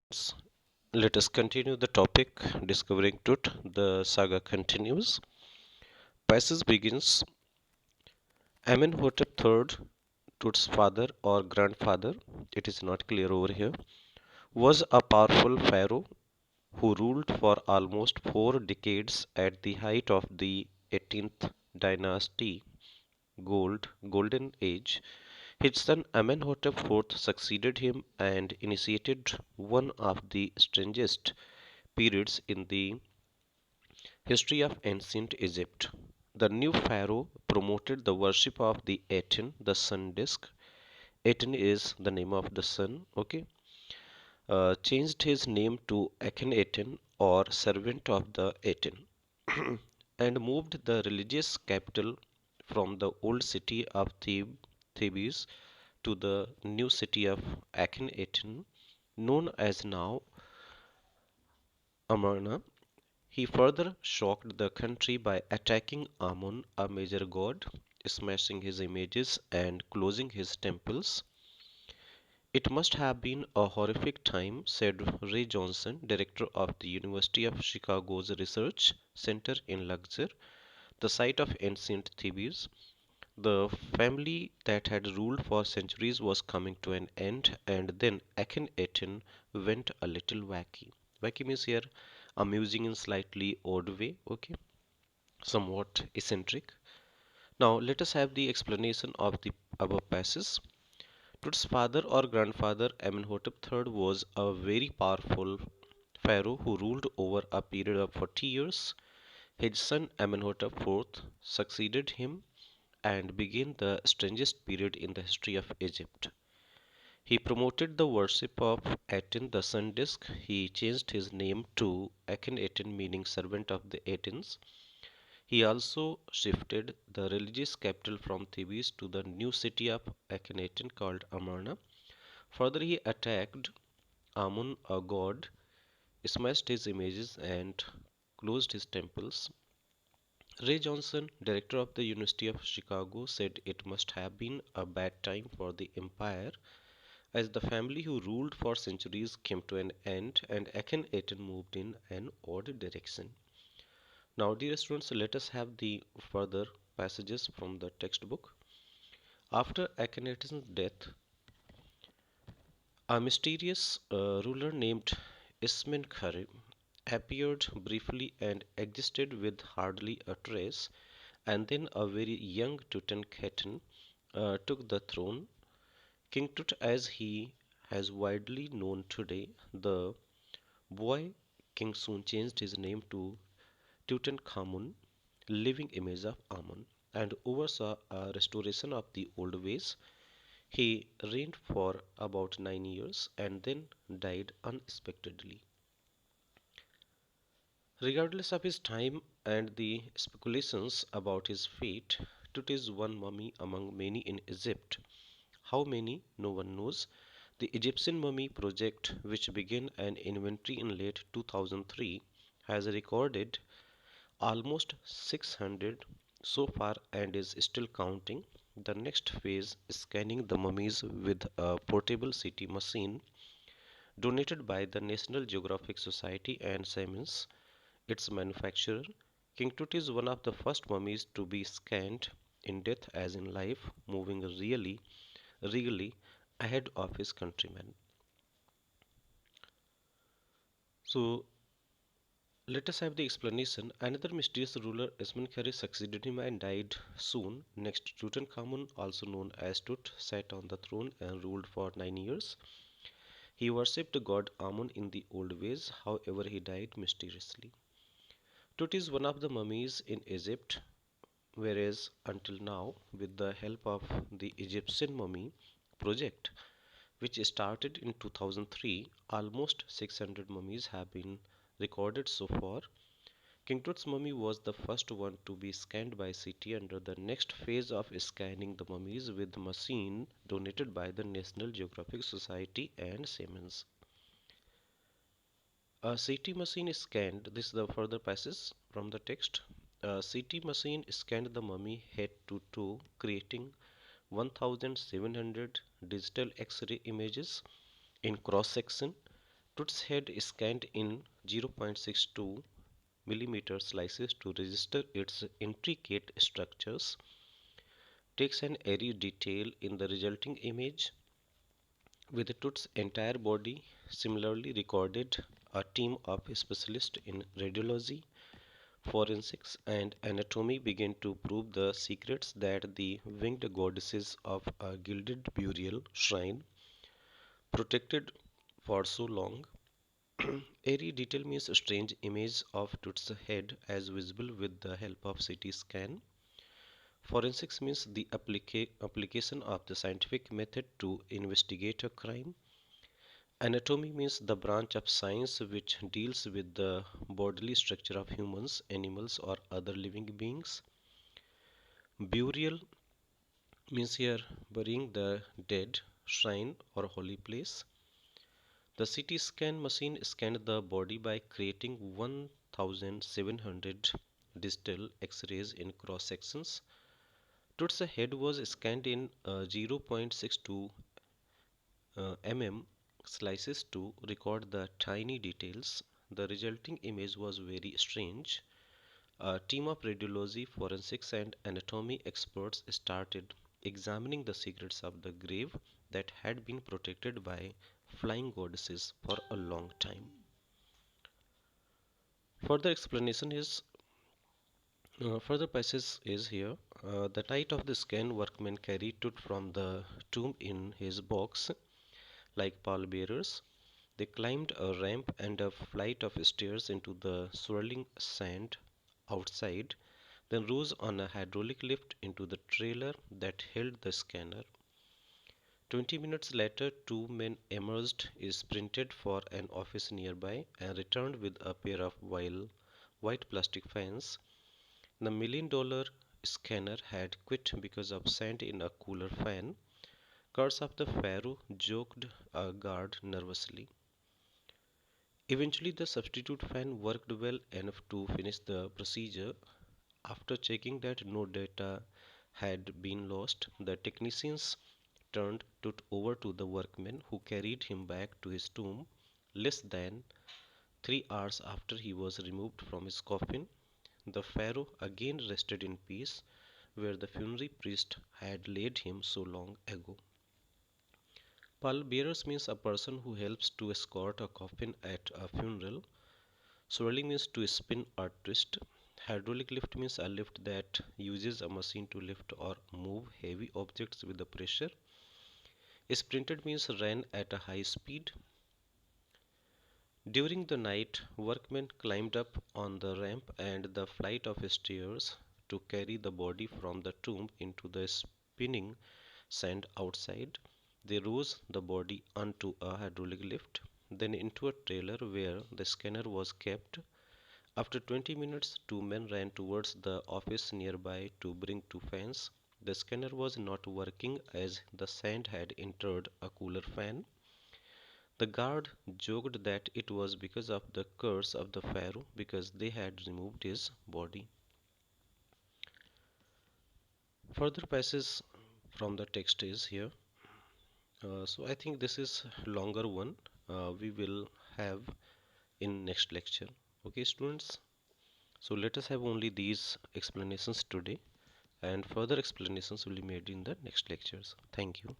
students, let us continue the topic Discovering Tut. The saga continues. Passage begins. Amenhotep III, Tut's father or grandfather, it is not clear over here, was a powerful pharaoh who ruled for almost 4 decades at the height of the 18th dynasty golden age. His son Amenhotep IV succeeded him and initiated one of the strangest periods in the history of ancient Egypt. The new pharaoh promoted the worship of the Aten, the sun disk. Aten is the name of the sun, okay? Changed his name to Akhenaten or servant of the Aten, and moved the religious capital from the old city of Thebes to the new city of Akhenaten, known as now Amarna. He further shocked the country by attacking Amun, a major god, smashing his images and closing his temples. It must have been a horrific time, said Ray Johnson, director of the University of Chicago's Research Center in Luxor, the site of ancient Thebes. The family that had ruled for centuries was coming to an end, and then Akhenaten went a little wacky. Wacky means here amusing in slightly odd way, okay, somewhat eccentric. Now let us have the explanation of the above passage. Tut's father or grandfather Amenhotep III was a very powerful pharaoh who ruled over a period of 40 years. His son Amenhotep IV succeeded him and began the strangest period in the history of Egypt. He promoted the worship of Aten, the sun disk. He changed his name to Akhenaten, meaning servant of the Atens. He also shifted the religious capital from Thebes to the new city of Akhenaten called Amarna. Further, he attacked Amun, a god, smashed his images, and closed his temples. Ray Johnson, director of the University of Chicago, said it must have been a bad time for the empire as the family who ruled for centuries came to an end and Akhenaten moved in an odd direction. Now, dear students, let us have the further passages from the textbook. After Akhenaten's death, a mysterious ruler named Ismenkhare appeared briefly and existed with hardly a trace, and then a very young Tutankhaten took the throne. King Tut, as he has widely known today, the boy king soon changed his name to Tutankhamun, living image of Amun, and oversaw a restoration of the old ways. He reigned for about 9 years and then died unexpectedly. Regardless of his time and the speculations about his fate, Tut is one mummy among many in Egypt. How many? No one knows. The Egyptian Mummy Project, which began an inventory in late 2003, has recorded almost 600 so far and is still counting. The next phase is scanning the mummies with a portable CT machine donated by the National Geographic Society and Siemens, its manufacturer. King Tut is one of the first mummies to be scanned in death as in life, moving regally ahead of his countrymen. So let us have the explanation. Another mysterious ruler, Esmenkhare, succeeded him and died soon. Next, Tutankhamun, also known as Tut, sat on the throne and ruled for 9 years. He worshipped god Amun in the old ways, however, he died mysteriously. Tut is one of the mummies in Egypt, whereas until now, with the help of the Egyptian Mummy Project, which started in 2003, almost 600 mummies have been recorded so far. King Tut's mummy was the first one to be scanned by CT under the next phase of scanning the mummies with the machine donated by the National Geographic Society and Siemens. A CT machine scanned, this is the further passage from the text. A CT machine scanned the mummy head to toe, creating 1700 digital X ray images in cross section Tut's head is scanned in 0.62 millimeter slices to register its intricate structures, takes an airy detail in the resulting image. With Tut's entire body similarly recorded, a team of specialists in radiology, forensics, and anatomy began to prove the secrets that the winged goddesses of a gilded burial shrine protected for so long. Airy detail means a strange image of Tut's head as visible with the help of CT scan. Forensics means the application of the scientific method to investigate a crime. Anatomy means the branch of science which deals with the bodily structure of humans, animals, or other living beings. Burial means here burying the dead, shrine, or holy place. The CT scan machine scanned the body by creating 1700 digital X-rays in cross sections. Tut's head was scanned in 0.62 mm slices to record the tiny details. The resulting image was very strange. A team of radiology, forensics, and anatomy experts started examining the secrets of the grave that had been protected by flying goddesses for a long time. Further explanation is further passage is here. The night of the scan, workmen carried Tut from the tomb in his box like pallbearers. They climbed a ramp and a flight of stairs into the swirling sand outside, then rose on a hydraulic lift into the trailer that held the scanner. 20 minutes later, two men emerged, sprinted for an office nearby, and returned with a pair of white plastic fans. The $1 million scanner had quit because of sand in a cooler fan. Curse of the Pharaoh, joked a guard nervously. Eventually, the substitute fan worked well enough to finish the procedure. After checking that no data had been lost, the technicians turned it over to the workmen who carried him back to his tomb less than 3 hours after he was removed from his coffin. The pharaoh again rested in peace where the funerary priest had laid him so long ago. Pallbearers means a person who helps to escort a coffin at a funeral. Swirling means to spin or twist. Hydraulic lift means a lift that uses a machine to lift or move heavy objects with the pressure. Sprinted means ran at a high speed. During the night, workmen climbed up on the ramp and the flight of stairs to carry the body from the tomb into the spinning sand outside. They rose the body onto a hydraulic lift, then into a trailer where the scanner was kept. After 20 minutes, two men ran towards the office nearby to bring two fans. The scanner was not working as the sand had entered a cooler fan. The guard joked that it was because of the curse of the pharaoh because they had removed his body. Further passages from the text is here. So I think this is longer one. We will have in next lecture. Okay, students. So let us have only these explanations today, and further explanations will be made in the next lectures. Thank you.